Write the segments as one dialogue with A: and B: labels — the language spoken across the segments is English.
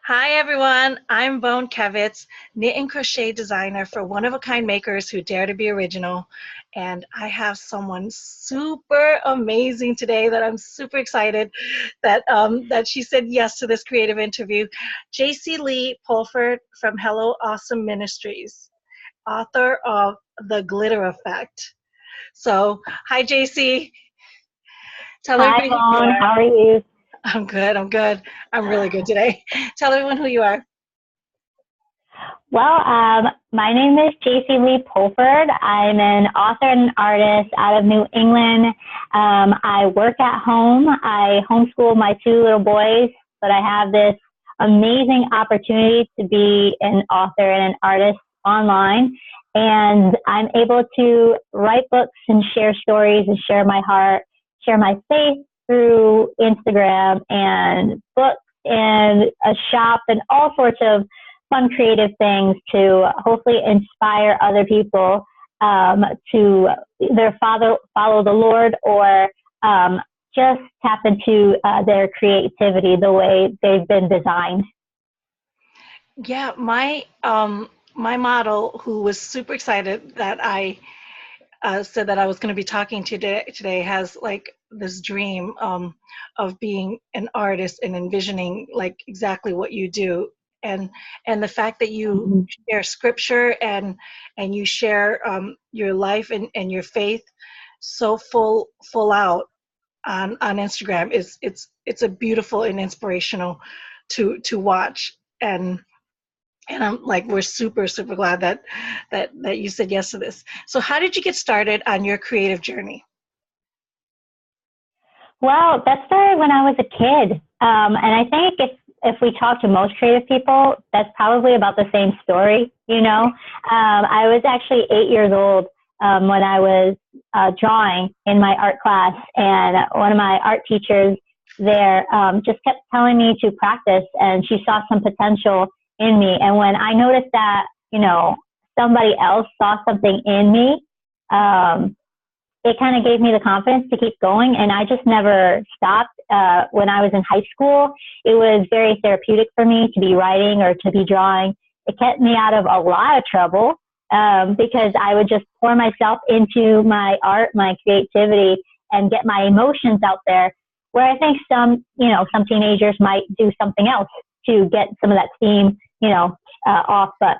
A: Hi everyone, I'm Vone Kevitz, knit and crochet designer for one-of-a-kind makers who dare to be original. And I have someone super amazing today that I'm super excited that she said yes to this creative interview. Jacy Lee Pulford from Hello Awesome Ministries, author of The Glitter Effect. So, hi Jacy, tell
B: Hi,
A: everybody who you
B: Vaughn.
A: are.
B: How are you?
A: I'm good, I'm good. I'm really good today. Tell everyone who you are.
B: Well, my name is Jacy Lee Pulford. I'm an author and artist out of New England. I work at home. I homeschool my two little boys, but I have this amazing opportunity to be an author and an artist online. And I'm able to write books and share stories and share my heart, share my faith through Instagram and books and a shop and all sorts of fun creative things to hopefully inspire other people to either follow the Lord or just tap into their creativity the way they've been designed.
A: Yeah, my model, who was super excited that I said that I was going to be talking today, has like this dream of being an artist and envisioning like exactly what you do, and and the fact that you
B: Mhm.
A: share scripture and you share your life and your faith so full out on Instagram is it's a beautiful and inspirational to watch and I'm like, we're super glad that you said yes to this. So how did you get started on your creative journey?
B: Well, that started when I was a kid. And I think if we talk to most creative people, that's probably about the same story, you know? I was actually 8 years old when I was drawing in my art class, and one of my art teachers there just kept telling me to practice, and she saw some potential in me. And when I noticed that, somebody else saw something in me, um, it kind of gave me the confidence to keep going. And I just never stopped. When I was in high school, it was very therapeutic for me to be writing or to be drawing. It kept me out of a lot of trouble because I would just pour myself into my art, my creativity, and get my emotions out there. Where I think some teenagers might do something else to get some of that steam, off. But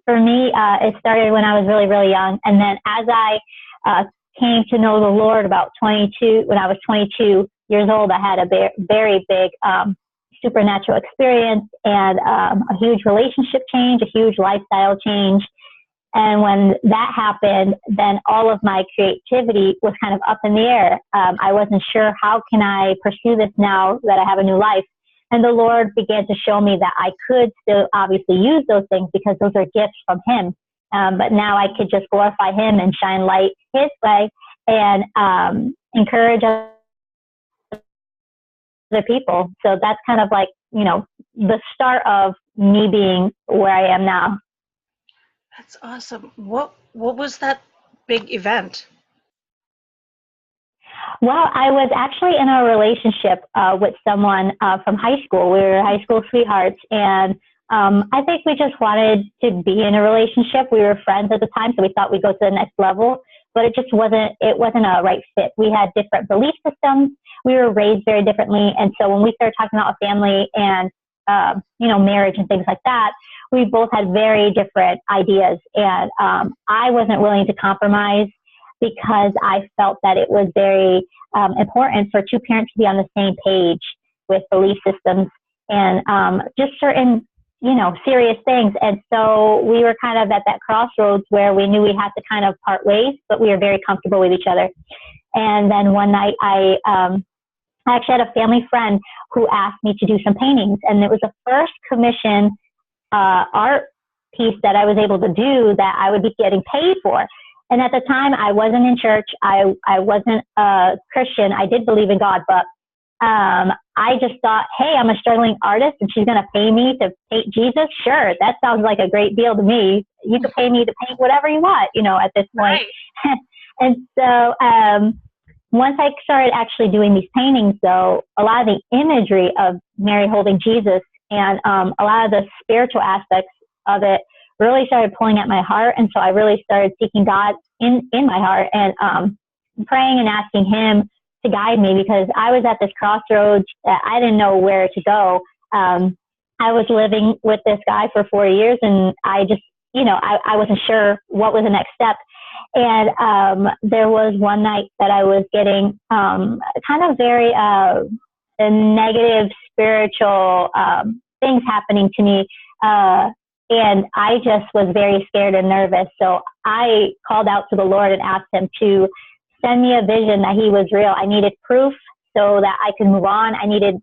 B: for me, it started when I was really, really young. And then as I uh, came to know the Lord when I was 22 years old, I had a very big supernatural experience and a huge relationship change, a huge lifestyle change. And when that happened, then all of my creativity was kind of up in the air. I wasn't sure, how can I pursue this now that I have a new life? And the Lord began to show me that I could still obviously use those things because those are gifts from Him. But now I could just glorify Him and shine light His way and encourage other people. So that's kind of like, the start of me being where I am now.
A: That's awesome. What was that big event?
B: Well, I was actually in a relationship with someone from high school. We were high school sweethearts, and I think we just wanted to be in a relationship. We were friends at the time, so we thought we'd go to the next level, but it just wasn't. It wasn't a right fit. We had different belief systems. We were raised very differently, and so when we started talking about a family and marriage and things like that, we both had very different ideas, and I wasn't willing to compromise because I felt that it was very important for two parents to be on the same page with belief systems and just certain, serious things. And so we were kind of at that crossroads where we knew we had to kind of part ways, but we were very comfortable with each other. And then one night I actually had a family friend who asked me to do some paintings, and it was the first commission art piece that I was able to do that I would be getting paid for. And at the time, I wasn't in church. I wasn't a Christian. I did believe in God, but I just thought, hey, I'm a struggling artist, and she's going to pay me to paint Jesus? Sure, that sounds like a great deal to me. You could pay me to paint whatever you want, at this point.
A: Right.
B: And so once I started actually doing these paintings, though, a lot of the imagery of Mary holding Jesus And a lot of the spiritual aspects of it really started pulling at my heart. And so I really started seeking God in my heart and praying and asking him to guide me, because I was at this crossroads that I didn't know where to go. I was living with this guy for 4 years, and I just, I wasn't sure what was the next step. And there was one night that I was getting kind of very negative spiritual things happening to me. And I just was very scared and nervous. So I called out to the Lord and asked him to send me a vision that he was real. I needed proof so that I could move on. I needed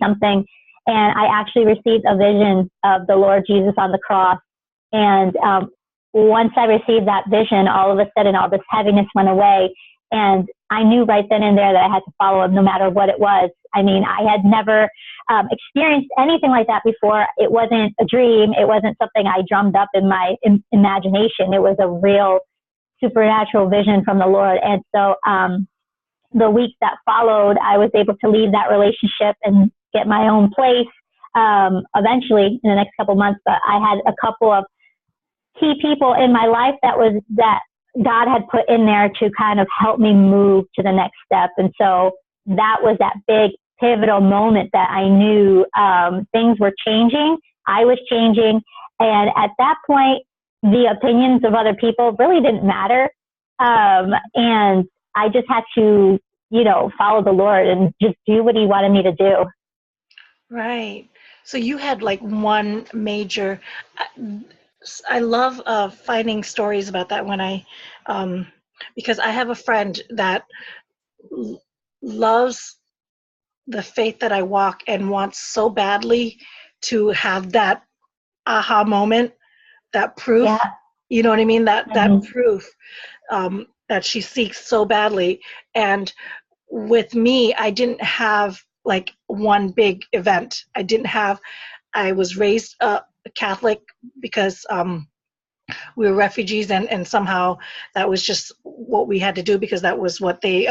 B: something. And I actually received a vision of the Lord Jesus on the cross. And once I received that vision, all of a sudden, all this heaviness went away. And I knew right then and there that I had to follow him no matter what it was. I mean, I had never experienced anything like that before. It wasn't a dream. It wasn't something I drummed up in my imagination. It was a real supernatural vision from the Lord. And so the weeks that followed, I was able to leave that relationship and get my own place eventually in the next couple months. But I had a couple of key people in my life that God had put in there to kind of help me move to the next step. And so that was that big pivotal moment that I knew things were changing. I was changing. And at that point, the opinions of other people really didn't matter. And I just had to, follow the Lord and just do what he wanted me to do.
A: Right. So you had like one major, I love finding stories about that when because I have a friend that loves the faith that I walk and wants so badly to have that aha moment, that proof,
B: Yeah.
A: you know what I mean? That
B: Mm-hmm.
A: proof that she seeks so badly. And with me, I didn't have like one big event. I was raised Catholic because we were refugees, and somehow that was just what we had to do because that was what they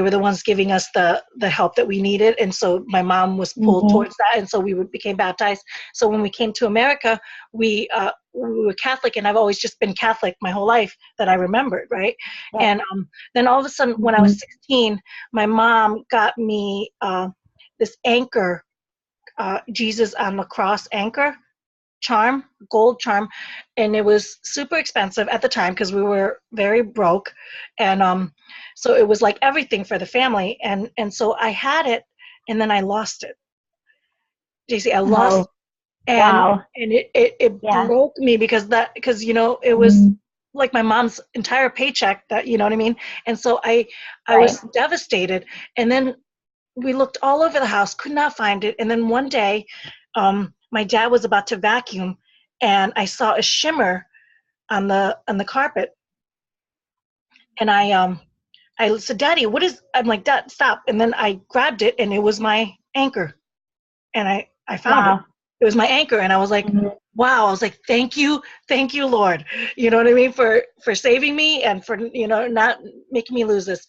A: were the ones giving us the help that we needed. And so my mom was pulled
B: Mm-hmm.
A: towards that, and so became baptized. So when we came to America, we were Catholic, and I've always just been Catholic my whole life that I remembered, right?
B: Yeah.
A: And then all of a sudden, when I
B: Mm-hmm.
A: was 16, my mom got me this anchor, Jesus on the cross anchor charm, gold charm, and it was super expensive at the time because we were very broke, and so it was like everything for the family, and so I had it, and then I lost it. Jacy, I lost,
B: Oh,
A: and
B: wow.
A: it
B: Yeah.
A: broke me because it was
B: Mm-hmm.
A: like my mom's entire paycheck, that, you know what I mean, and so I
B: Right.
A: was devastated, and then we looked all over the house, could not find it. And then one day, my dad was about to vacuum, and I saw a shimmer on the carpet. And I said, "Daddy, what is?" I'm like, "Dad, stop!" And then I grabbed it, and it was my anchor, and I found it.
B: Wow.
A: It was my anchor, and I was like,
B: Mm-hmm.
A: "Wow!" I was like, "Thank you, Lord." You know what I mean, for saving me and for not making me lose this.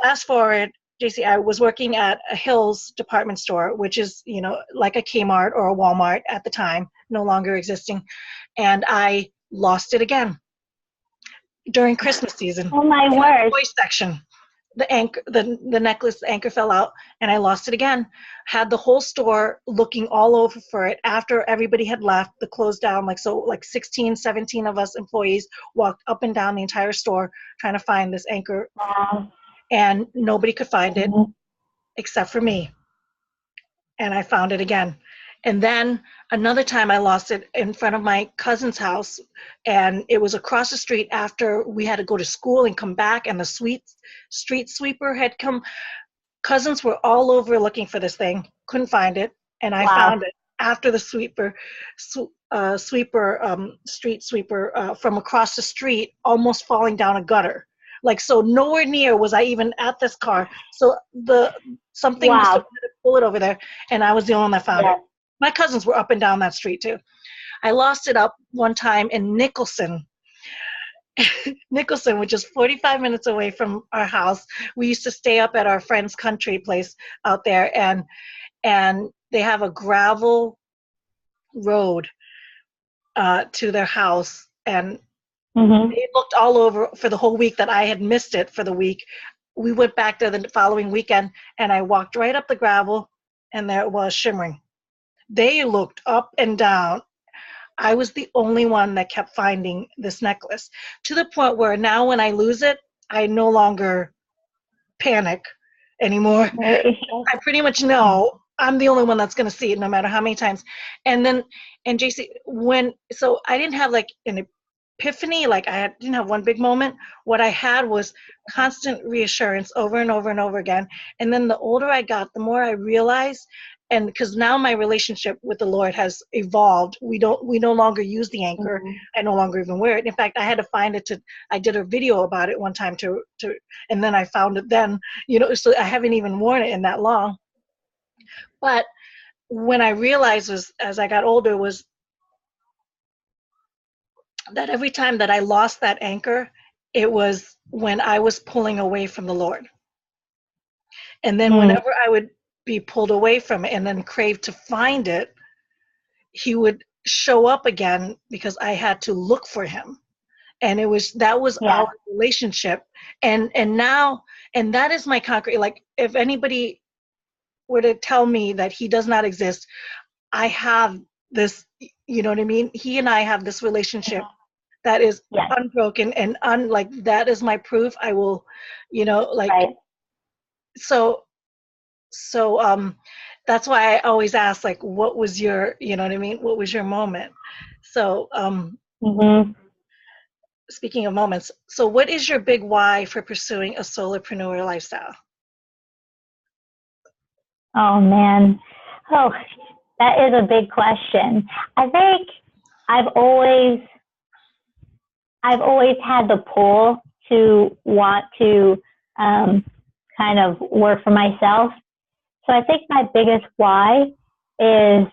A: Fast forward, JC, I was working at a Hills department store, which is, like a Kmart or a Walmart at the time, no longer existing. And I lost it again during Christmas season
B: Oh my
A: in the
B: word.
A: toy section. The anchor, the necklace, the anchor fell out, and I lost it again. Had the whole store looking all over for it after everybody had left, the closed down, like 16, 17 of us employees walked up and down the entire store trying to find this anchor,
B: Wow.
A: and nobody could find it
B: Mm-hmm.
A: except for me. And I found it again. And then another time I lost it in front of my cousin's house, and it was across the street after we had to go to school and come back, and the street sweeper had come. Cousins were all over looking for this thing, couldn't find it, and I
B: Wow.
A: found it after the street sweeper from across the street, almost falling down a gutter. Like, so nowhere near was I even at this car. So something must have
B: Wow.
A: put a bullet over there, and I was the only one that found it.
B: Yes.
A: My cousins were up and down that street too. I lost it up one time in Nicholson, which is 45 minutes away from our house. We used to stay up at our friend's country place out there, and they have a gravel road to their house, and they looked all over for the whole week that I had missed it for the week. We went back there the following weekend, and I walked right up the gravel, and there it was, shimmering. They looked up and down. I was the only one that kept finding this necklace, to the point where now when I lose it, I no longer panic anymore. I pretty much know I'm the only one that's going to see it no matter how many times. And then, and JC, so I didn't have like an epiphany, like didn't have one big moment. What I had was constant reassurance over and over and over again. And then the older I got, the more I realized, and because now my relationship with the Lord has evolved. We no longer use the anchor. I no longer even wear it. In fact, I had to find it I did a video about it one time and then I found it then, so I haven't even worn it in that long. But when I realized as I got older was that every time that I lost that anchor, it was when I was pulling away from the Lord. And then whenever I would be pulled away from it and then crave to find it, he would show up again because I had to look for him. And that was our relationship. And now, and that is my concrete, like if anybody were to tell me that he does not exist, I have this, you know what I mean? He and I have this relationship that is unbroken and like that is my proof. I will, so that's why I always ask, like, what was your, you know what I mean? What was your moment? So, speaking of moments, so what is your big why for pursuing a solopreneur lifestyle?
B: Oh, man. Oh, that is a big question. I think I've always had the pull to want to kind of work for myself. So I think my biggest why is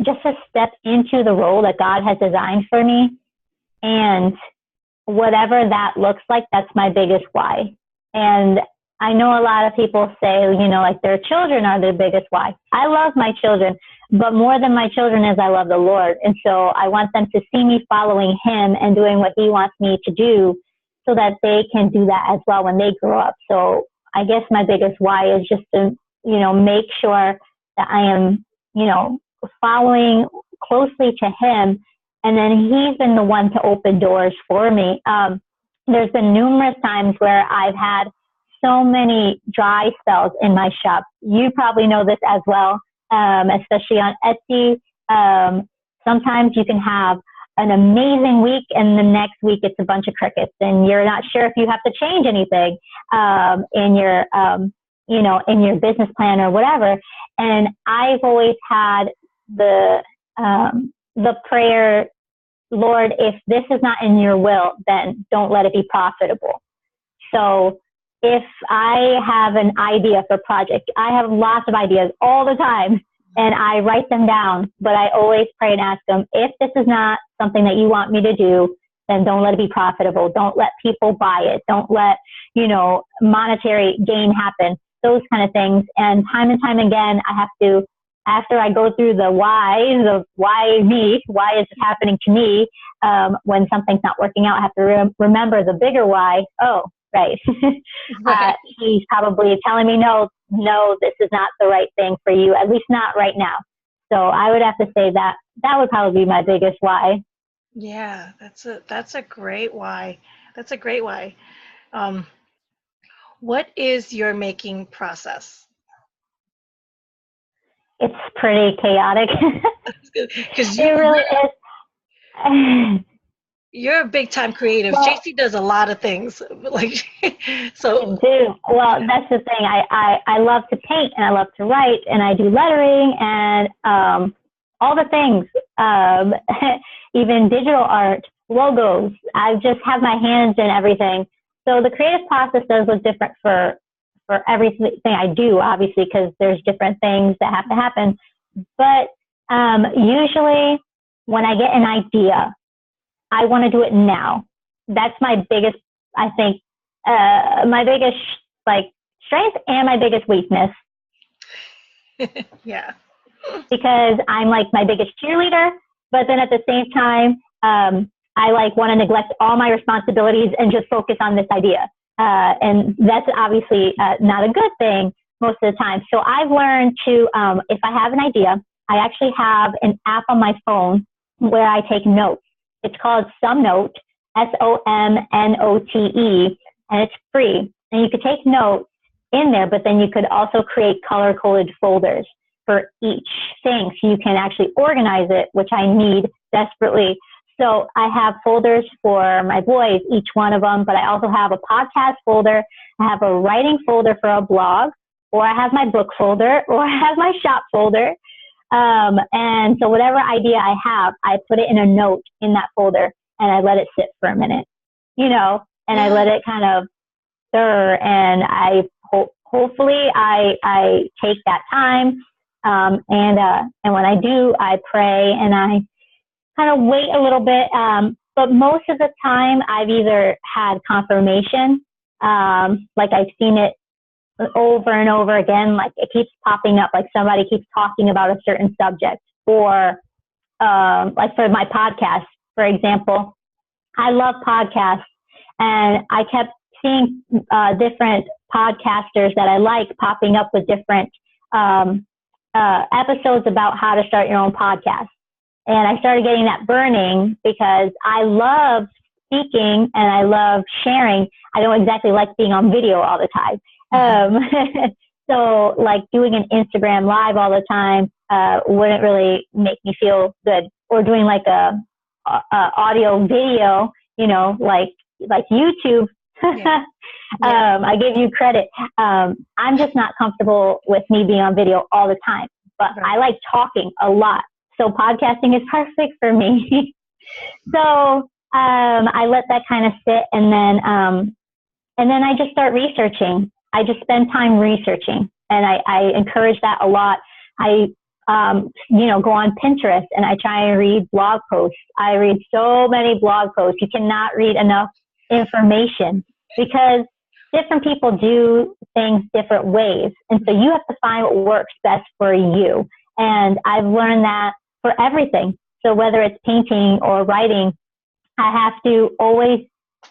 B: just to step into the role that God has designed for me. And whatever that looks like, that's my biggest why. And I know a lot of people say, like their children are their biggest why. I love my children, but more than my children is I love the Lord. And so I want them to see me following him and doing what he wants me to do so that they can do that as well when they grow up. So I guess my biggest why is just to, make sure that I am, following closely to him. And then he's been the one to open doors for me. There's been numerous times where I've had so many dry spells in my shop. You probably know this as well, especially on Etsy. Sometimes you can have an amazing week and the next week it's a bunch of crickets and you're not sure if you have to change anything in your, in your business plan or whatever. And I've always had the prayer, Lord, if this is not in your will, then don't let it be profitable. So if I have an idea for a project, I have lots of ideas all the time and I write them down, but I always pray and ask them, if this is not something that you want me to do, then don't let it be profitable. Don't let people buy it. Don't let, monetary gain happen, those kind of things. And time again, I have to, after I go through the whys of why me, why is it happening to me, when something's not working out, I have to remember the bigger why. Oh, right. He's probably telling me, no, this is not the right thing for you, at least not right now. So I would have to say that would probably be my biggest why.
A: Yeah, that's a great why. That's a great why. What is your making process?
B: It's pretty chaotic.
A: Because
B: it really is.
A: You're a big time creative. Well, Jacy does a lot of things. So.
B: I do. Well, that's the thing. I love to paint and I love to write and I do lettering and all the things. Even digital art, logos. I just have my hands in everything. So the creative process does look different for everything I do, obviously, because there's different things that have to happen. But usually when I get an idea, I want to do it now. That's my biggest, I think, my biggest strength and my biggest weakness.
A: Yeah.
B: because I'm like my biggest cheerleader, but then at the same time, I like want to neglect all my responsibilities and just focus on this idea. And that's obviously not a good thing most of the time. So I've learned to, if I have an idea, I actually have an app on my phone where I take notes. It's called SomeNote, SOMNOTE, and it's free. And you could take notes in there, but then you could also create color-coded folders for each thing, so you can actually organize it, which I need desperately. So I have folders for my boys, each one of them, but I also have a podcast folder. I have a writing folder for a blog, or I have my book folder, or I have my shop folder. And so whatever idea I have, I put it in a note in that folder, and I let it sit for a minute, and I let it kind of stir, and hopefully I take that time. And when I do, I pray and I kind of wait a little bit. But most of the time I've either had confirmation, like I've seen it over and over again, like it keeps popping up, like somebody keeps talking about a certain subject, or like for my podcast, for example, I love podcasts, and I kept seeing different podcasters that I like popping up with different episodes about how to start your own podcast. And I started getting that burning because I love speaking and I love sharing. I don't exactly like being on video all the time. So like doing an Instagram live all the time wouldn't really make me feel good. Or doing like a audio video, like YouTube. Yeah. I give you credit. I'm just not comfortable with me being on video all the time, but I like talking a lot. So podcasting is perfect for me. So I let that kind of sit, and then I just start researching. I just spend time researching, and I encourage that a lot. I go on Pinterest and I try and read blog posts. I read so many blog posts. You cannot read enough information because different people do things different ways. And so you have to find what works best for you. And I've learned that for everything. So whether it's painting or writing, I have to always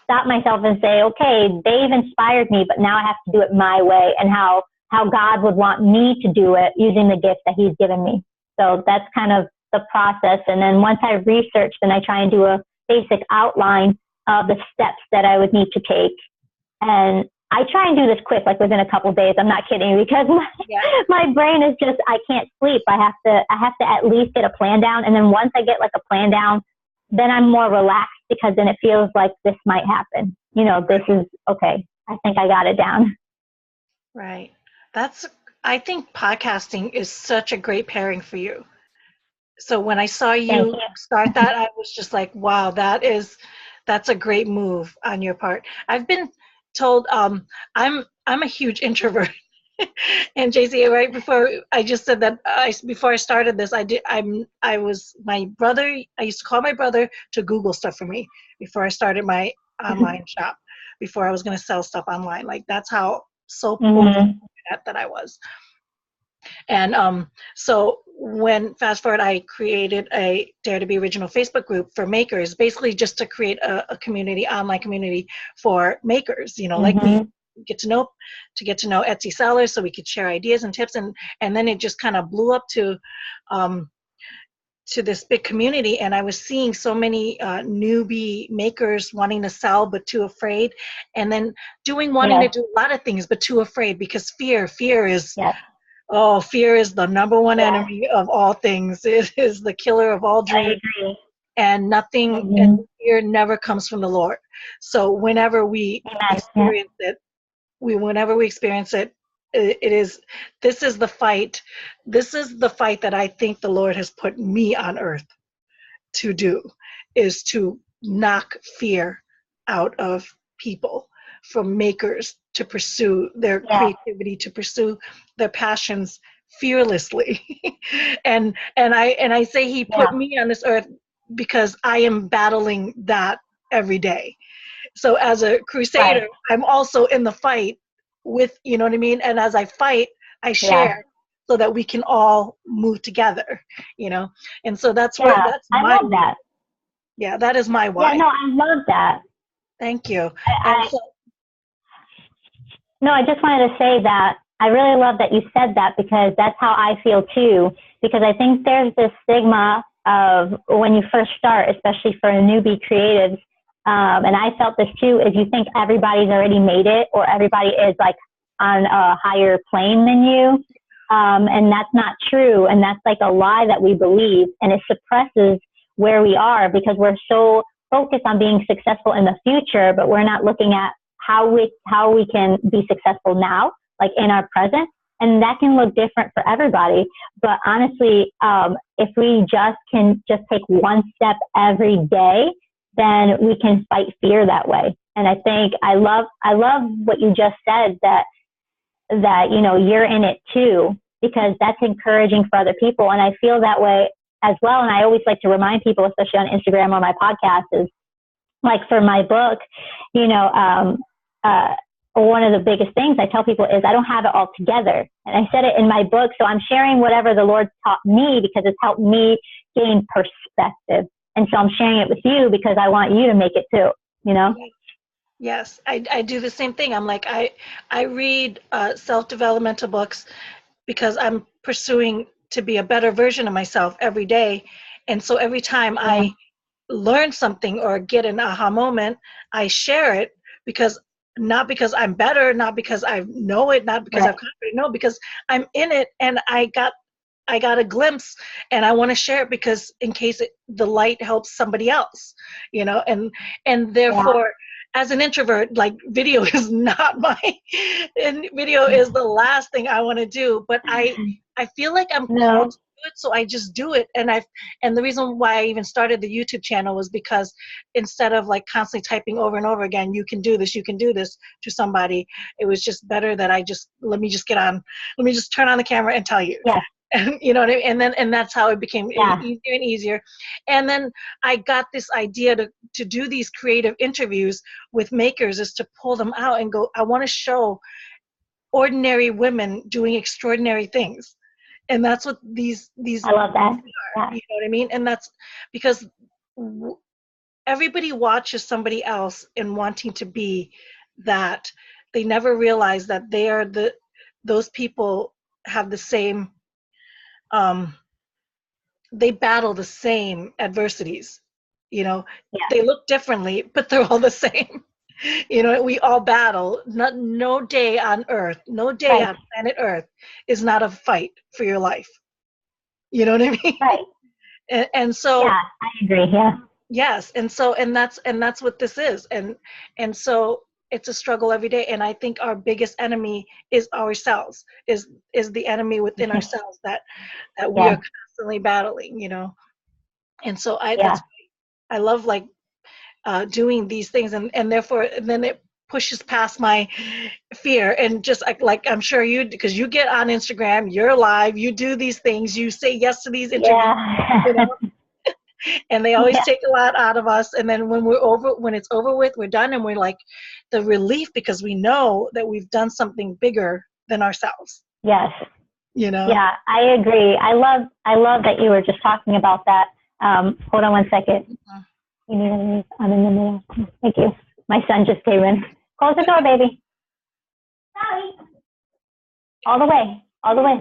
B: stop myself and say, okay, they've inspired me, but now I have to do it my way, and how God would want me to do it using the gift that he's given me. So that's kind of the process. And then once I research, then I try and do a basic outline of the steps that I would need to take. And I try and do this quick, like within a couple of days. I'm not kidding, because my brain is just, I can't sleep. I have to at least get a plan down. And then once I get like a plan down, then I'm more relaxed, because then it feels like this might happen. This is okay. I think I got it down.
A: Right. I think podcasting is such a great pairing for you. So when I saw you start that, I was just like, wow, that's a great move on your part. I've been told I'm a huge introvert. And Jacy, right before I just said that, before I started this, I used to call my brother to Google stuff for me before I started my online shop, before I was going to sell stuff online. Like that's how so that I was. And so when fast forward, I created a Dare to Be Original Facebook group for makers, basically just to create a community, online community for makers, like me, get to know Etsy sellers, so we could share ideas and tips, and then it just kind of blew up to this big community. And I was seeing so many newbie makers wanting to sell but too afraid, and then wanting to do a lot of things but too afraid, because fear is fear is the number one enemy of all things. It is the killer of all dreams. I agree. And nothing, and fear never comes from the Lord. So whenever we experience it, this is the fight. This is the fight that I think the Lord has put me on earth to do, is to knock fear out of people, from makers to pursue their creativity, to pursue their passions fearlessly. and I say he put me on this earth because I am battling that every day. So as a crusader, I'm also in the fight with, you know what I mean? And as I fight, I share so that we can all move together, you know? And so that's where,
B: Yeah,
A: that's
B: I
A: my,
B: love that.
A: yeah, that is my
B: Yeah,
A: why.
B: no, I love that.
A: Thank you. And
B: I,
A: so,
B: No, I just wanted to say that I really love that you said that, because that's how I feel too. Because I think there's this stigma of when you first start, especially for newbie creatives, and I felt this too, is you think everybody's already made it, or everybody is like on a higher plane than you. And that's not true. And that's like a lie that we believe. And it suppresses where we are, because we're so focused on being successful in the future, but we're not looking at how we can be successful now, like in our present. And that can look different for everybody. But honestly, if we can take one step every day, then we can fight fear that way. And I think I love what you just said, that you're in it too, because that's encouraging for other people. And I feel that way as well. And I always like to remind people, especially on Instagram or my podcast, is like for my book, one of the biggest things I tell people is I don't have it all together. And I said it in my book. So I'm sharing whatever the Lord taught me, because it's helped me gain perspective. And so I'm sharing it with you because I want you to make it too, you know?
A: yes, I do the same thing. I'm like, I read self-developmental books because I'm pursuing to be a better version of myself every day. And so every time
B: Yeah.
A: I learn something or get an aha moment, I share it, because not because I'm better, not because I know it, not because I've
B: Right.
A: conquered it, no, because I'm in it and I got a glimpse, and I want to share it, because in case the light helps somebody else, and
B: Yeah.
A: therefore, as an introvert, like video is not and video is the last thing I want to do, but I feel like I'm called
B: No.
A: to do it, so I just do it. And the reason why I even started the YouTube channel was because instead of like constantly typing over and over again, you can do this to somebody, it was just better that let me just turn on the camera and tell you.
B: Yeah.
A: And you know what I mean? And that's how it became
B: Yeah.
A: easier and easier. And then I got this idea to do these creative interviews with makers, is to pull them out and go, I want to show ordinary women doing extraordinary things. And that's what these
B: I love that.
A: are,
B: Yeah.
A: you know what I mean? And that's because everybody watches somebody else and wanting to be that. They never realize that those people have the same, they battle the same adversities.
B: Yeah.
A: They look differently, but they're all the same. We all battle. No day on Earth, no day
B: Right.
A: on planet Earth is not a fight for your life. You know what I mean?
B: Right.
A: And so,
B: Yeah, I agree. Yeah.
A: yes, and that's what this is, and so it's a struggle every day. And I think our biggest enemy is ourselves, is the enemy within ourselves that we
B: Yeah.
A: are constantly battling. And so
B: Yeah.
A: I love like doing these things, and therefore then it pushes past my fear, and just like I'm sure you, because you get on Instagram, you're live, you do these things, you say yes to these interviews, you
B: Yeah.
A: know, and they always
B: Yeah.
A: take a lot out of us. And then when it's over with, we're done, and we're like the relief, because we know that we've done something bigger than ourselves.
B: Yes.
A: You know.
B: Yeah, I agree. I love that you were just talking about that. Hold on one second. You need to leave. I'm in the middle. Thank you. My son just came in. Close the door, baby. All the way. All the way.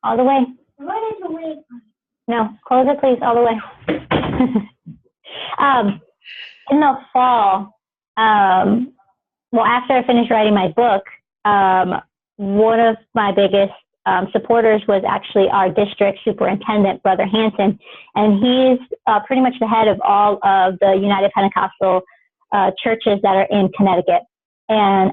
B: All the way. No, close it, please. All the way. In the fall, well, after I finished writing my book, one of my biggest supporters was actually our district superintendent, Brother Hanson, and he's pretty much the head of all of the United Pentecostal churches that are in Connecticut. And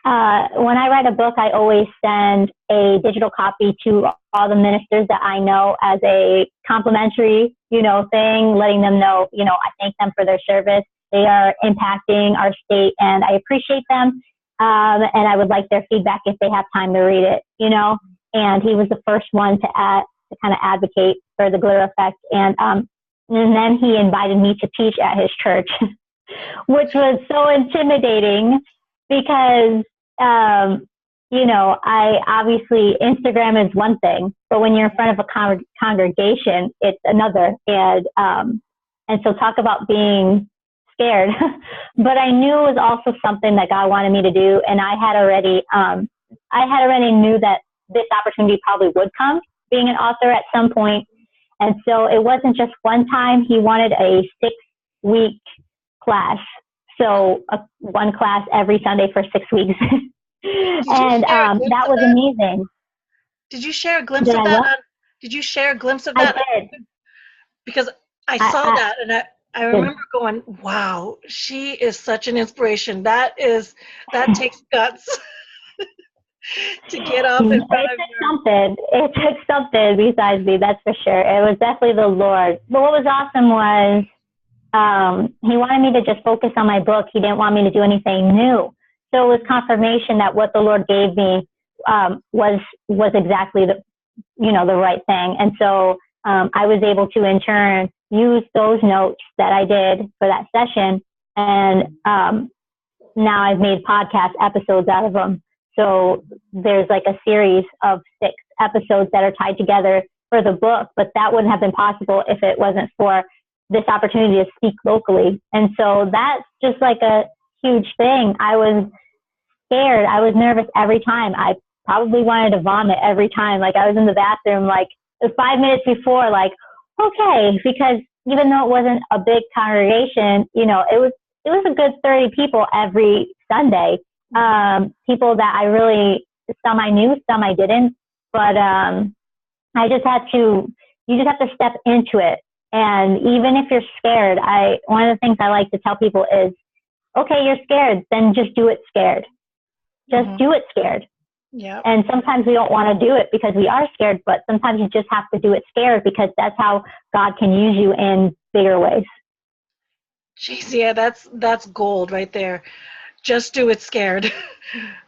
B: when I write a book, I always send a digital copy to all the ministers that I know as a complimentary, thing, letting them know, I thank them for their service. They are impacting our state, and I appreciate them. And I would like their feedback if they have time to read it, And he was the first one to kind of advocate for the glitter effect. And then he invited me to teach at his church, which was so intimidating because I obviously, Instagram is one thing, but when you're in front of a congregation, it's another. And so talk about being scared. But I knew it was also something that God wanted me to do. And I had already knew that this opportunity probably would come, being an author at some point. And so it wasn't just one time. He wanted a 6-week class. So one class every Sunday for 6 weeks. And that was amazing.
A: Did you share a glimpse of that? Did you share a glimpse of that?
B: I did.
A: Because I saw that, and I remember going, wow, she is such an inspiration. That takes guts to get up in front of you.
B: It took something besides me, that's for sure. It was definitely the Lord. But what was awesome was he wanted me to just focus on my book. He didn't want me to do anything new. So it was confirmation that what the Lord gave me was exactly the right thing. And so I was able to in turn use those notes that I did for that session, and now I've made podcast episodes out of them. So there's like a series of 6 episodes that are tied together for the book, but that wouldn't have been possible if it wasn't for this opportunity to speak locally. And so that's just like a huge thing. I was scared. I was nervous every time. I probably wanted to vomit every time. Like I was in the bathroom, like 5 minutes before, like, okay, because even though it wasn't a big congregation, it was a good 30 people every Sunday. People that some I knew, some I didn't, but you just have to step into it. And even if you're scared, one of the things I like to tell people is, okay, you're scared, then just do it scared. Just do it scared.
A: Yeah.
B: And sometimes we don't want to do it because we are scared, but sometimes you just have to do it scared because that's how God can use you in bigger ways.
A: Jeez, yeah, that's gold right there. Just do it scared.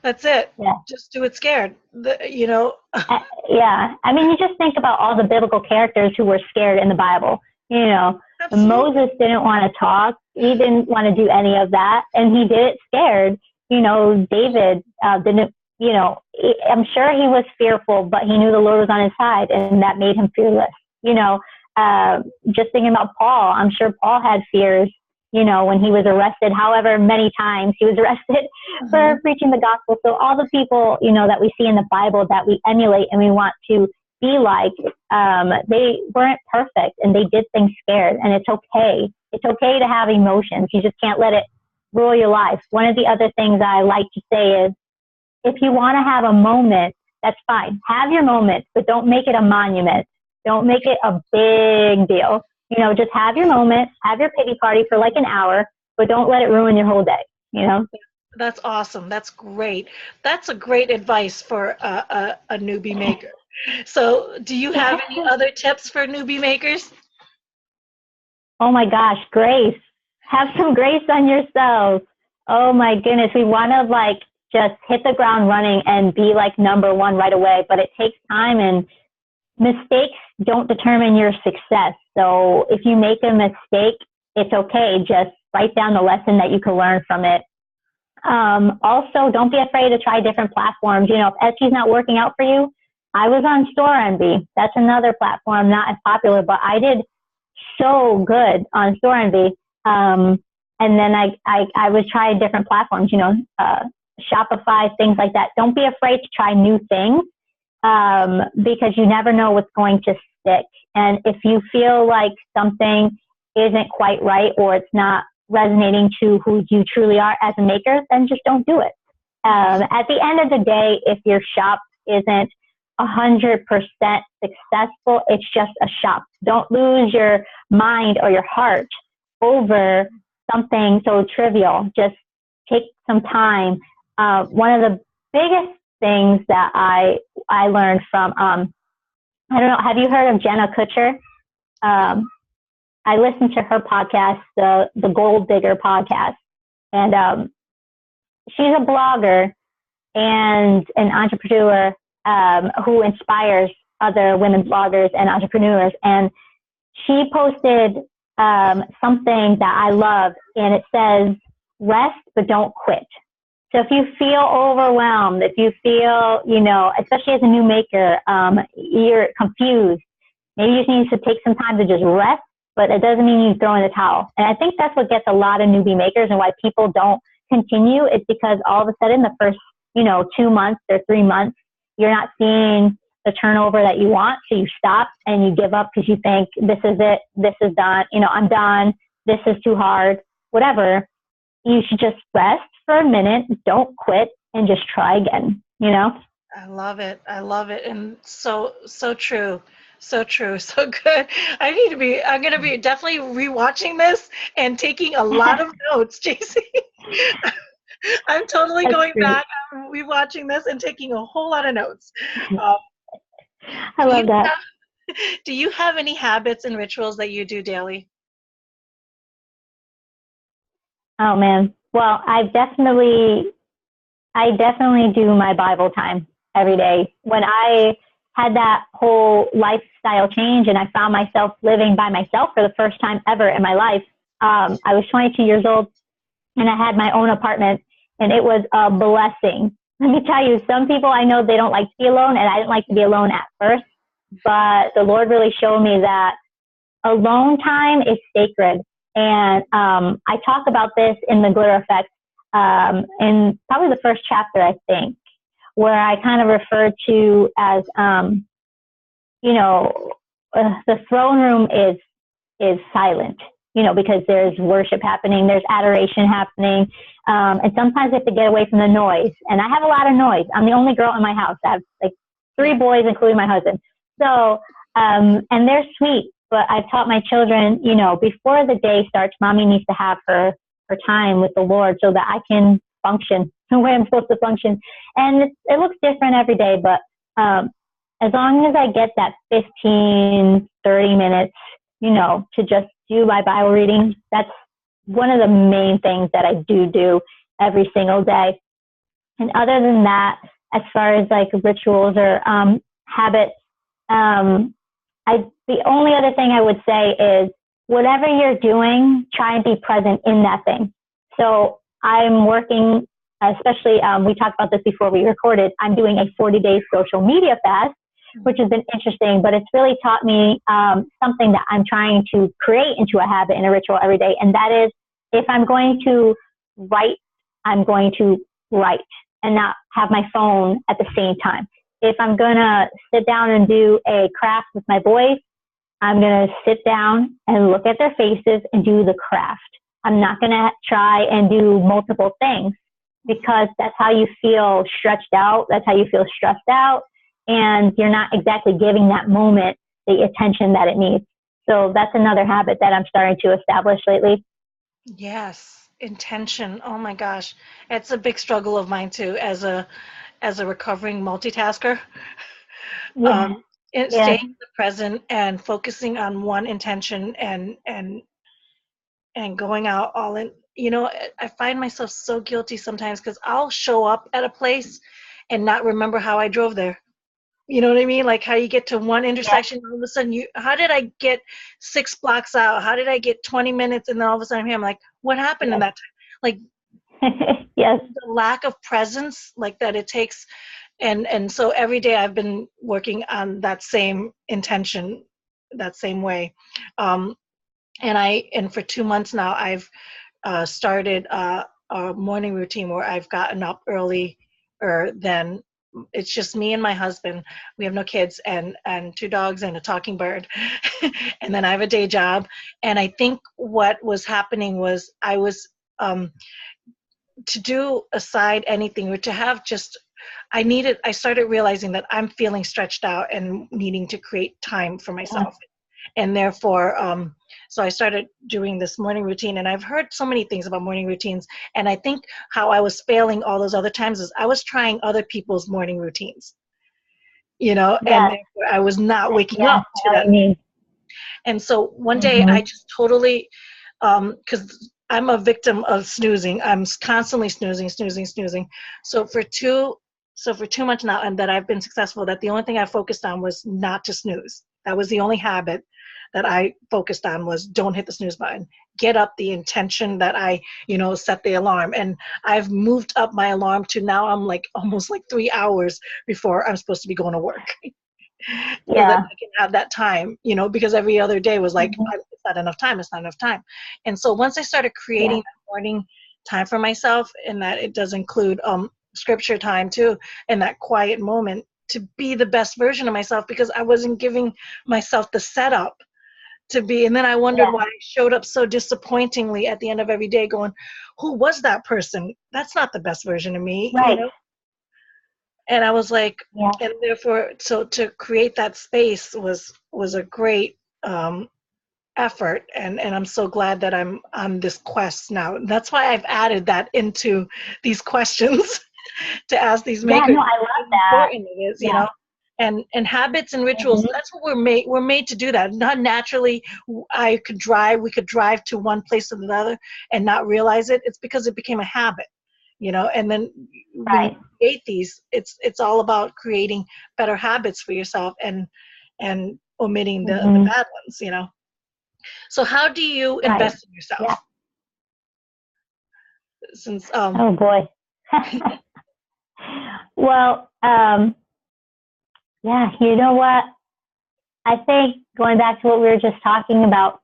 A: That's it.
B: Yeah.
A: Just do it scared.
B: Yeah. I mean, you just think about all the biblical characters who were scared in the Bible.
A: Absolutely.
B: Moses didn't want to talk. He didn't want to do any of that. And he did it scared. David didn't, I'm sure he was fearful, but he knew the Lord was on his side, and that made him fearless. Just thinking about Paul, I'm sure Paul had fears, when he was arrested, however many times he was arrested for preaching the gospel. So all the people, that we see in the Bible that we emulate and we want to be like, they weren't perfect and they did things scared, and it's okay. It's okay to have emotions. You just can't let it rule your life. One of the other things I like to say is, if you want to have a moment, that's fine. Have your moment, but don't make it a monument. Don't make it a big deal. Just have your moment, have your pity party for like an hour, but don't let it ruin your whole day,
A: That's awesome. That's great. That's a great advice for a newbie maker. So do you have any other tips for newbie makers?
B: Oh my gosh, grace. Have some grace on yourselves. Oh my goodness. We want to just hit the ground running and be like number one right away, but it takes time, and mistakes don't determine your success. So if you make a mistake, it's okay. Just write down the lesson that you can learn from it. Also, don't be afraid to try different platforms. If Etsy's not working out for you, I was on Store Envy. That's another platform, not as popular, but I did so good on Store Envy. And then I was trying different platforms, Shopify, things like that. Don't be afraid to try new things, because you never know what's going to stick. And if you feel like something isn't quite right, or it's not resonating to who you truly are as a maker, then just don't do it. At the end of the day, if your shop isn't 100% successful, it's just a shop. Don't lose your mind or your heart over something so trivial. Just take some time. One of the biggest things that I learned from, I don't know, have you heard of Jenna Kutcher? I listened to her podcast, the Gold Digger podcast, and she's a blogger and an entrepreneur who inspires other women bloggers and entrepreneurs. And she posted something that I love, and it says, "Rest, but don't quit." So if you feel overwhelmed, if you feel, especially as a new maker, you're confused, maybe you just need to take some time to just rest, but it doesn't mean you throw in the towel. And I think that's what gets a lot of newbie makers and why people don't continue. It's because all of a sudden the first, 2 months or 3 months, you're not seeing the turnover that you want. So you stop and you give up because you think this is it. This is done. I'm done. This is too hard, whatever. You should just rest for a minute. Don't quit and just try again,
A: I love it. I love it. And so true. So true. So good. I'm going to be definitely rewatching this and taking a lot of notes, Jacy. I'm totally
B: That's
A: going
B: great.
A: back, I'm rewatching this and taking a whole lot of notes. Um,
B: I love that.
A: Do you have any habits and rituals that you do daily?
B: Oh man. Well, I definitely do my Bible time every day. When I had that whole lifestyle change and I found myself living by myself for the first time ever in my life, I was 22 years old and I had my own apartment, and it was a blessing. Let me tell you, some people I know, they don't like to be alone, and I didn't like to be alone at first, but the Lord really showed me that alone time is sacred. And I talk about this in the Glitter Effect in probably the first chapter, I think, where I kind of refer to as, the throne room is silent, because there's worship happening, there's adoration happening, and sometimes I have to get away from the noise. And I have a lot of noise. I'm the only girl in my house. I have like 3 boys, including my husband. So, and they're sweet, but I've taught my children, before the day starts, mommy needs to have her time with the Lord so that I can function the way I'm supposed to function. And it looks different every day, but as long as I get that 15, 30 minutes, to just do my Bible reading, that's one of the main things that I do every single day. And other than that, as far as like rituals or habits, the only other thing I would say is whatever you're doing, try and be present in that thing. So I'm working, especially, we talked about this before we recorded, I'm doing a 40-day social media fast, which has been interesting, but it's really taught me something that I'm trying to create into a habit and a ritual every day. And that is, if I'm going to write, I'm going to write and not have my phone at the same time. If I'm going to sit down and do a craft with my boys, I'm going to sit down and look at their faces and do the craft. I'm not going to try and do multiple things, because that's how you feel stretched out. That's how you feel stressed out. And you're not exactly giving that moment the attention that it needs. So that's another habit that I'm starting to establish lately.
A: Yes, intention. Oh my gosh. It's a big struggle of mine too, as a recovering multitasker.
B: Yeah.
A: Staying in the present and focusing on one intention and going out all in. I find myself so guilty sometimes because I'll show up at a place and not remember how I drove there. You know what I mean? Like how you get to one intersection, all of a sudden how did I get 6 blocks out? How did I get 20 minutes? And then all of a sudden I'm here, I'm like, what happened in that time? Like
B: yes.
A: the lack of presence like that it takes. And so every day I've been working on that same intention, that same way. And for 2 months now, I've started a morning routine where I've gotten up earlier than, it's just me and my husband. We have no kids and 2 dogs and a talking bird. And then I have a day job. And I think what was happening was I was to do aside anything or to have just, I started realizing that I'm feeling stretched out and needing to create time for myself. And therefore, so I started doing this morning routine, and I've heard so many things about morning routines. And I think how I was failing all those other times is I was trying other people's morning routines, and therefore I was not waking up to that. And so one day I just totally, because I'm a victim of snoozing. I'm constantly snoozing. So for 2 months now, and that I've been successful, that the only thing I focused on was not to snooze. That was the only habit that I focused on, was don't hit the snooze button. Get up, the intention that I, set the alarm. And I've moved up my alarm to now I'm like almost like 3 hours before I'm supposed to be going to work. So that
B: Yeah.
A: I can have that time, because every other day was like,
B: Mm-hmm.
A: it's not enough time, it's not enough time. And so once I started creating
B: Yeah.
A: that morning time for myself, and that it does include scripture time too, and that quiet moment to be the best version of myself, because I wasn't giving myself the setup to be. And then I wondered
B: Yeah.
A: why I showed up so disappointingly at the end of every day going, who was that person? That's not the best version of me,
B: Right.
A: And I was like,
B: Yeah.
A: and therefore, so to create that space was a great effort, and I'm so glad that I'm on this quest now. That's why I've added that into these questions to ask these
B: Yeah.
A: makers
B: No, I
A: how
B: love that.
A: important it is,
B: Yeah.
A: and habits and rituals.
B: Mm-hmm.
A: That's what we're made to do. That not naturally. We could drive to one place or another and not realize it. It's because it became a habit, and then when you
B: Right.
A: create these, it's all about creating better habits for yourself, and omitting the
B: Mm-hmm.
A: bad ones. So how do you
B: Right.
A: invest in yourself?
B: Yeah.
A: Since
B: Oh boy. Well, yeah, you know what? I think going back to what we were just talking about,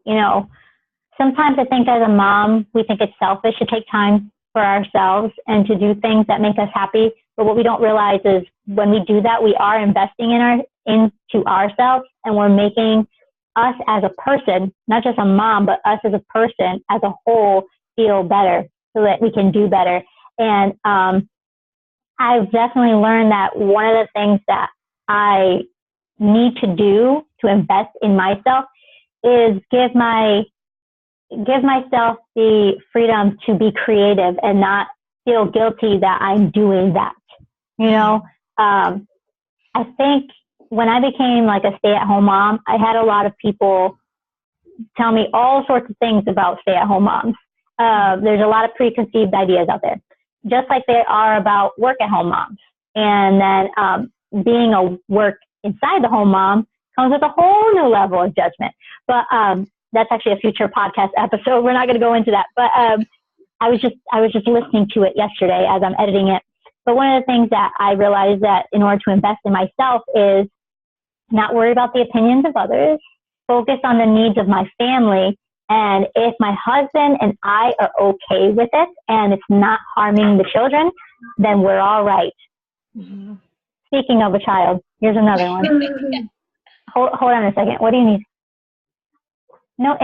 B: sometimes I think as a mom, we think it's selfish to take time for ourselves and to do things that make us happy. But what we don't realize is when we do that, we are investing into ourselves, and we're making us as a person, not just a mom, but us as a person as a whole feel better so that we can do better. And I've definitely learned that one of the things that I need to do to invest in myself is give myself the freedom to be creative and not feel guilty that I'm doing that. I think when I became like a stay-at-home mom, I had a lot of people tell me all sorts of things about stay-at-home moms. There's a lot of preconceived ideas out there, just like there are about work-at-home moms. And then being a work inside the home mom comes with a whole new level of judgment. But that's actually a future podcast episode. We're not going to go into that. But I was just listening to it yesterday as I'm editing it. But one of the things that I realized that in order to invest in myself is not worry about the opinions of others, focus on the needs of my family. And if my husband and I are okay with it and it's not harming the children, then we're all right.
A: mm-hmm.
B: Speaking of a child, here's another one. Hold on a second. What do you need? No,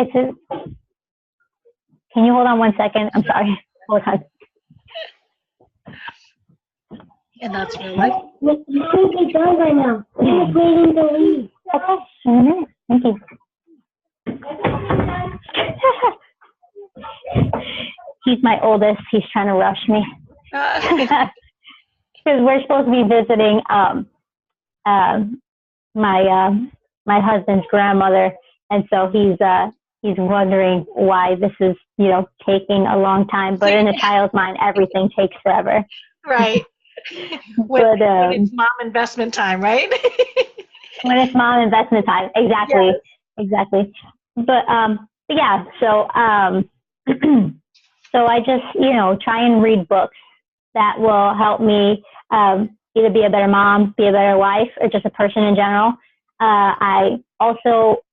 B: can you hold on 1 second? I'm sorry. Hold on.
A: And that's real life.
B: You should be done right now. He's waiting to leave. Okay, in a minute. Thank you. He's my oldest. He's trying to rush me. Because we're supposed to be visiting my husband's grandmother, and so he's wondering why this is taking a long time. But in a child's mind, everything takes forever.
A: Right. When it's mom investment time, right?
B: When it's mom investment time, exactly, yes. Exactly. But yeah, so so I just try and read books that will help me either be a better mom, be a better wife, or just a person in general. I also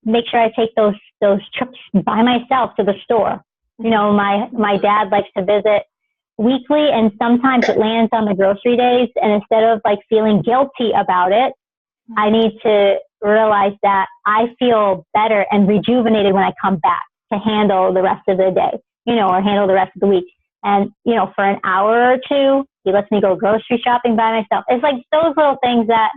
B: make sure I take those trips by myself to the store. My dad likes to visit weekly, and sometimes it lands on the grocery days, and instead of like feeling guilty about it, I need to realize that I feel better and rejuvenated when I come back to handle the rest of the day, or handle the rest of the week. And, for an hour or two, he lets me go grocery shopping by myself. It's like those little things that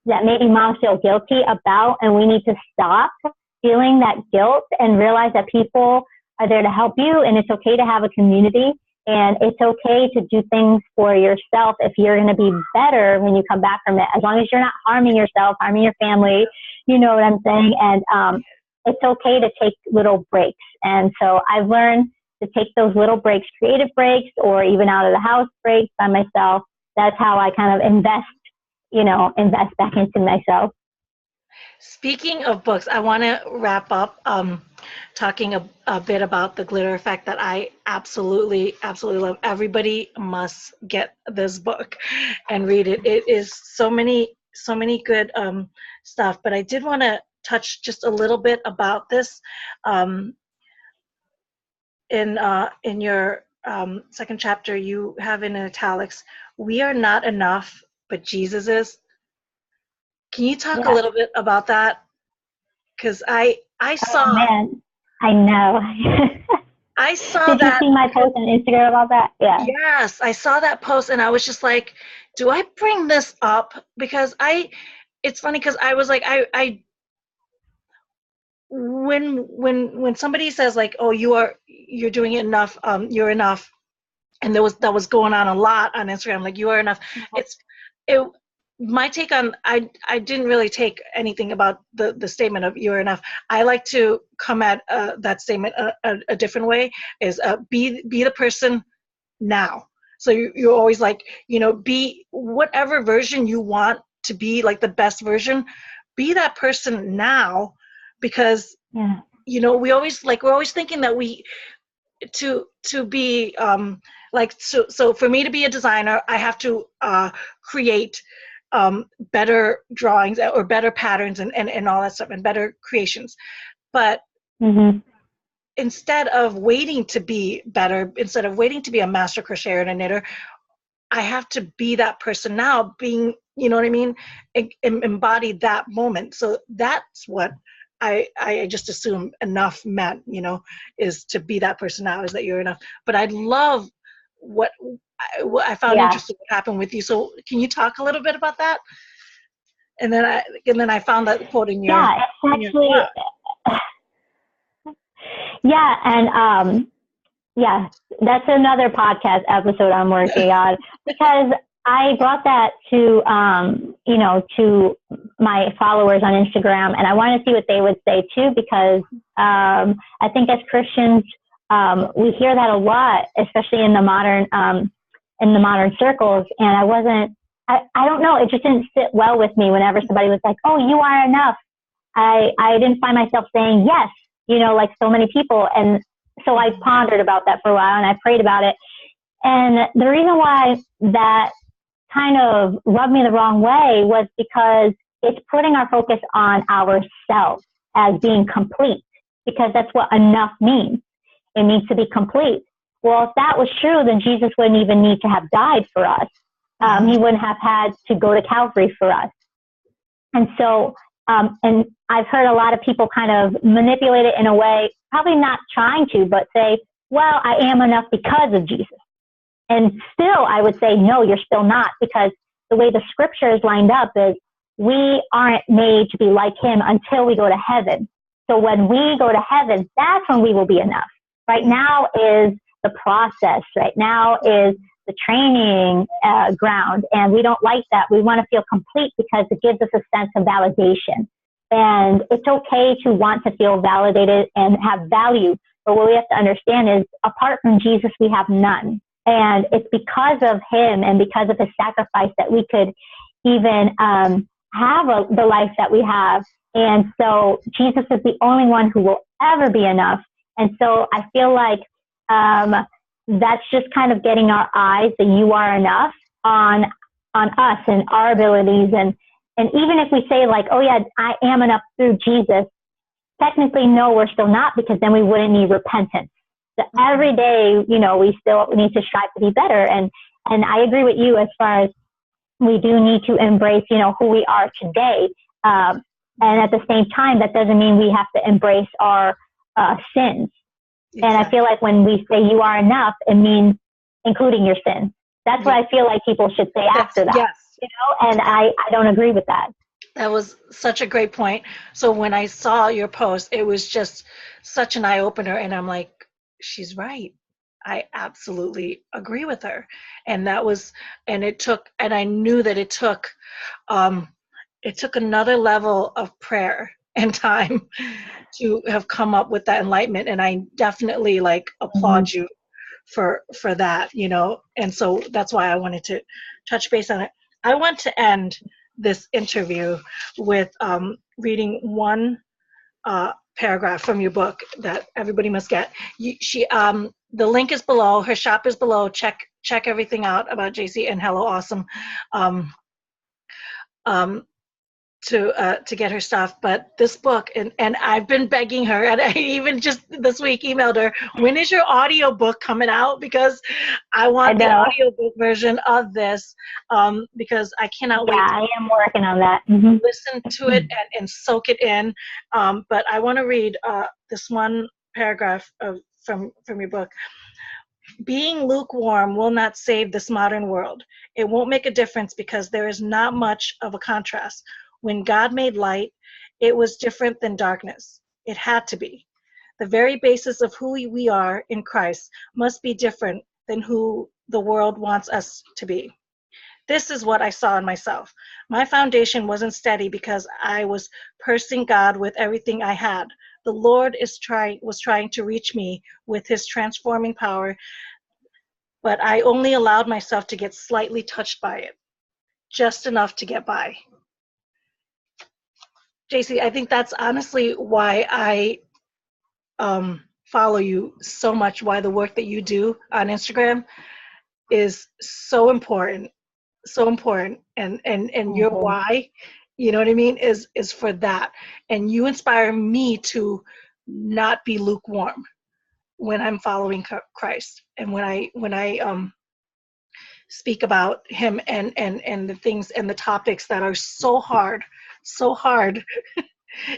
B: maybe moms feel guilty about, and we need to stop feeling that guilt and realize that people are there to help you, and it's okay to have a community. And it's okay to do things for yourself if you're going to be better when you come back from it, as long as you're not harming yourself, harming your family, you know what I'm saying? And it's okay to take little breaks. And so I've learned to take those little breaks, creative breaks, or even out of the house breaks by myself. That's how I kind of invest back into myself.
A: Speaking of books, I want to wrap up talking a bit about the glitter effect that I absolutely, absolutely love. Everybody must get this book and read it. It is so many good stuff. But I did want to touch just a little bit about this um, in your second chapter. You have in italics, "We are not enough, but Jesus is." Can you talk a
B: Yeah.
A: little bit about that? Because I
B: Oh
A: saw
B: man, I know.
A: I saw
B: Did you
A: that
B: see my post on Instagram about that? Yeah.
A: yes, I saw that post and I was just like, do I bring this up? Because it's funny because I was like, I when somebody says like, oh, you're doing it enough, you're enough, and that was going on a lot on Instagram, like you are enough. It's it my take on I didn't really take anything about the statement of you're enough. I like to come at that statement a different way is be the person now. So you're always like, be whatever version you want to be, like the best version, be that person now, because
B: Yeah.
A: we're always thinking that we to be like so for me to be a designer, I have to create better drawings or better patterns and all that stuff and better creations. But
B: Mhm.
A: instead of waiting to be better, instead of waiting to be a master crocheter and a knitter, I have to be that person now, being, you know what I mean, embody that moment. So that's what I just assume enough meant, is to be that person now, is that you're enough. But I love what I found
B: Yeah.
A: interesting what happened with you. So can you talk a little bit about that? And then I found that quote
B: Yeah. It's
A: in your
B: actually,
A: blog.
B: yeah, and yeah, that's another podcast episode I'm working on because I brought that to to my followers on Instagram, and I wanted to see what they would say too, because I think as Christians we hear that a lot, especially in the modern circles, and I don't know, it just didn't sit well with me whenever somebody was like, "Oh, you are enough." I didn't find myself saying yes, like so many people. And so I pondered about that for a while and I prayed about it. And the reason why that kind of rubbed me the wrong way was because it's putting our focus on ourselves as being complete, because that's what enough means. It means to be complete. Well, if that was true, then Jesus wouldn't even need to have died for us. He wouldn't have had to go to Calvary for us. And so, and I've heard a lot of people kind of manipulate it in a way, probably not trying to, but say, well, I am enough because of Jesus. And still, I would say, no, you're still not, because the way the scripture is lined up is we aren't made to be like him until we go to heaven. So when we go to heaven, that's when we will be enough. Right now is the process. Right now is the training ground, and we don't like that. We want to feel complete because it gives us a sense of validation. And it's okay to want to feel validated and have value, but what we have to understand is apart from Jesus, we have none. And it's because of him and because of his sacrifice that we could even have the life that we have. And so Jesus is the only one who will ever be enough. And so I feel like that's just kind of getting our eyes, that you are enough, on us and our abilities. And even if we say like, oh yeah, I am enough through Jesus, technically no, we're still not, because then we wouldn't need repentance. So every day, we still need to strive to be better. And I agree with you as far as we do need to embrace, who we are today. And at the same time, that doesn't mean we have to embrace our sins. Exactly. And I feel like when we say you are enough, it means including your sins. That's what I feel like people should say after that.
A: Yes.
B: And I don't agree with that.
A: That was such a great point. So when I saw your post, it was just such an eye-opener, and I'm like, she's right. I absolutely agree with her. And I knew that it took another level of prayer and time to have come up with that enlightenment. And I definitely applaud you for that, And so that's why I wanted to touch base on it. I want to end this interview with reading one paragraph from your book that everybody must get. The link is below. Her shop is below. Check everything out about Jacy and Hello Awesome. Um, um, to get her stuff. But this book, and I've been begging her, and I even just this week emailed her, when is your audio book coming out? Because I want the audio book version of this, because I cannot wait.
B: I am working on that.
A: Listen to it and soak it in. But I want to read this one paragraph from your book. Being lukewarm will not save this modern world. It won't make a difference because there is not much of a contrast. When God made light, it was different than darkness. It had to be. The very basis of who we are in Christ must be different than who the world wants us to be. This is what I saw in myself. My foundation wasn't steady because I was pursing God with everything I had. The Lord was trying to reach me with his transforming power, but I only allowed myself to get slightly touched by it, just enough to get by. Jacy, I think that's honestly why I follow you so much, why the work that you do on Instagram is so important, and your why, you know what I mean, is for that. And you inspire me to not be lukewarm when I'm following Christ, and when I speak about him and the things and the topics that are so hard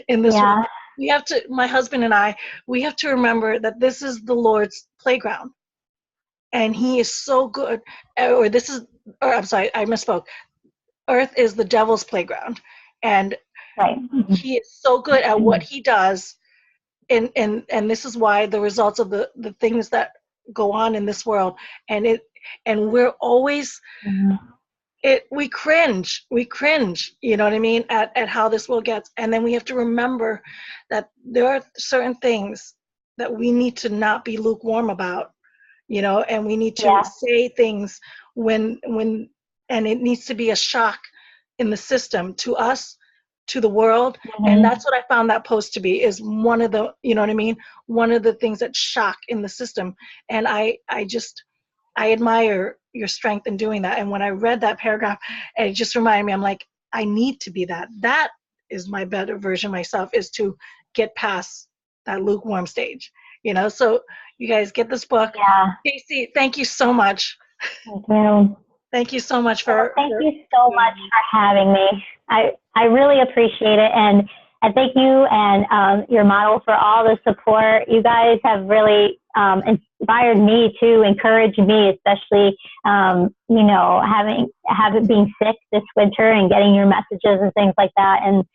A: in this world. We have to, my husband and I, we have to remember that this is the Lord's playground, and he is so good. Or I'm sorry, I misspoke. Earth is the devil's playground, and he is so good at what he does, and this is why the results of the things that go on in this world, and we're always we cringe, you know what I mean, at how this world gets. And then we have to remember that there are certain things that we need to not be lukewarm about, you know, and we need to say things when and it needs to be a shock in the system to us, to the world. And that's what I found that post to be, is one of the, you know what I mean, one of the things that shock in the system. And I admire your strength in doing that. And when I read that paragraph, it just reminded me, I'm like, I need to be that. That is my better version myself, is to get past that lukewarm stage, you know? So you guys get this book. Jacy, thank you so much.
B: Thank you.
A: Thank you so much for
B: having me. I really appreciate it. And I thank you and your model for all the support. You guys have really inspired me to encourage me, especially, you know, having being sick this winter and getting your messages and things like that. And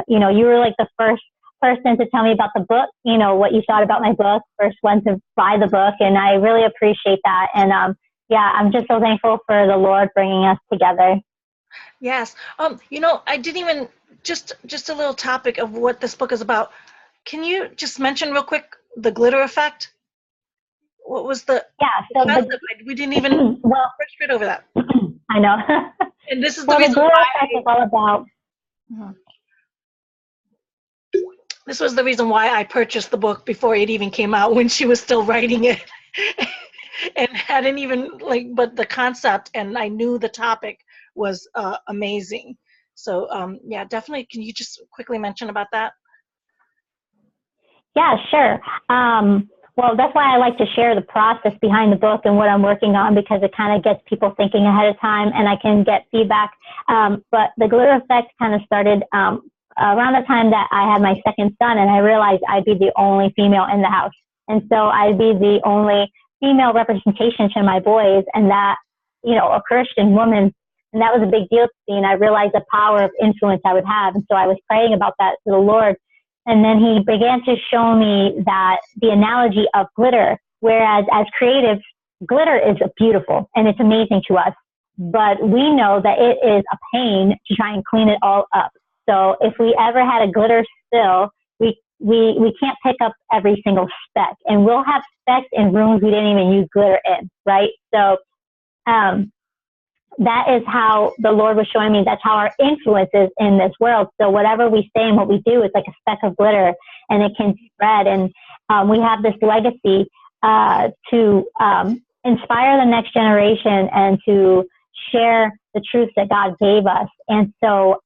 B: you know, you were like the first person to tell me about the book, you know, what you thought about my book, first one to buy the book. And I really appreciate that. And I'm just so thankful for the Lord bringing us together.
A: Yes. You know, I didn't even, just a little topic of what this book is about. Can you just mention real quick the glitter effect? What was the concept? We didn't even straight over that.
B: I know.
A: And this is the reason why
B: it's all about.
A: This was the reason why I purchased the book before it even came out, when she was still writing it. And hadn't even, like, but the concept, and I knew the topic was amazing. So yeah, definitely. Can you just quickly mention about that?
B: Yeah, sure. Well, that's why I like to share the process behind the book and what I'm working on, because it kind of gets people thinking ahead of time, and I can get feedback. But the glitter effect kind of started around the time that I had my second son, and I realized I'd be the only female in the house. And so I'd be the only female representation to my boys, and that, you know, a Christian woman, and that was a big deal to me. And I realized the power of influence I would have. And so I was praying about that to the Lord. And then he began to show me that the analogy of glitter, whereas as creatives, glitter is beautiful and it's amazing to us, but we know that it is a pain to try and clean it all up. So if we ever had a glitter spill, we can't pick up every single speck, and we'll have specks in rooms we didn't even use glitter in, right? So that is how the Lord was showing me, that's how our influence is in this world. So whatever we say and what we do is like a speck of glitter, and it can spread. And we have this legacy to inspire the next generation and to share the truth that God gave us. And so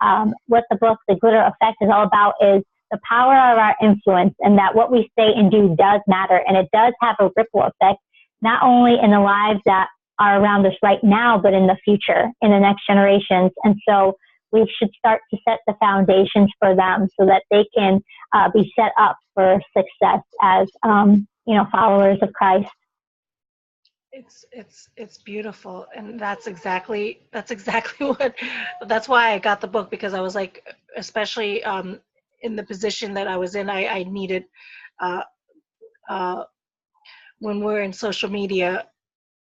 B: what the book, The Glitter Effect, is all about is the power of our influence, and that what we say and do does matter, and it does have a ripple effect, not only in the lives that are around us right now, but in the future, in the next generations. And so we should start to set the foundations for them so that they can be set up for success as, followers of Christ.
A: It's beautiful, and that's exactly that's why I got the book, because I was like, especially in the position that I was in, I needed when we're in social media,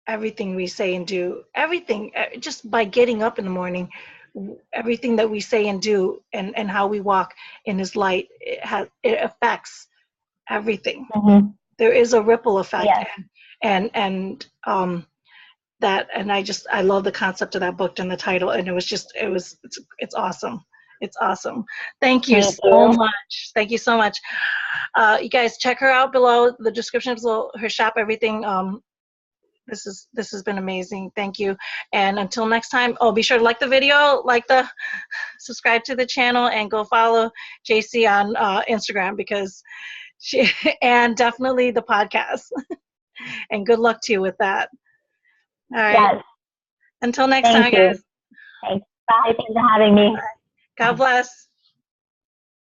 A: everything we say and do, everything, just by getting up in the morning, everything that we say and do, and how we walk in His light, it affects everything.
B: Mm-hmm.
A: There is a ripple effect.
B: Yes.
A: and I love the concept of that book and the title, and it's awesome. It's awesome. Thank you so much. Thank you so much. You guys check her out below. The description is below, her shop, everything. This has been amazing. Thank you. And until next time, be sure to like the video, subscribe to the channel, and go follow Jacy on Instagram, because and definitely the podcast. And good luck to you with that. All right. Yes. Until next time, guys.
B: Thanks. Bye. Thanks for having me.
A: Bye. God bless.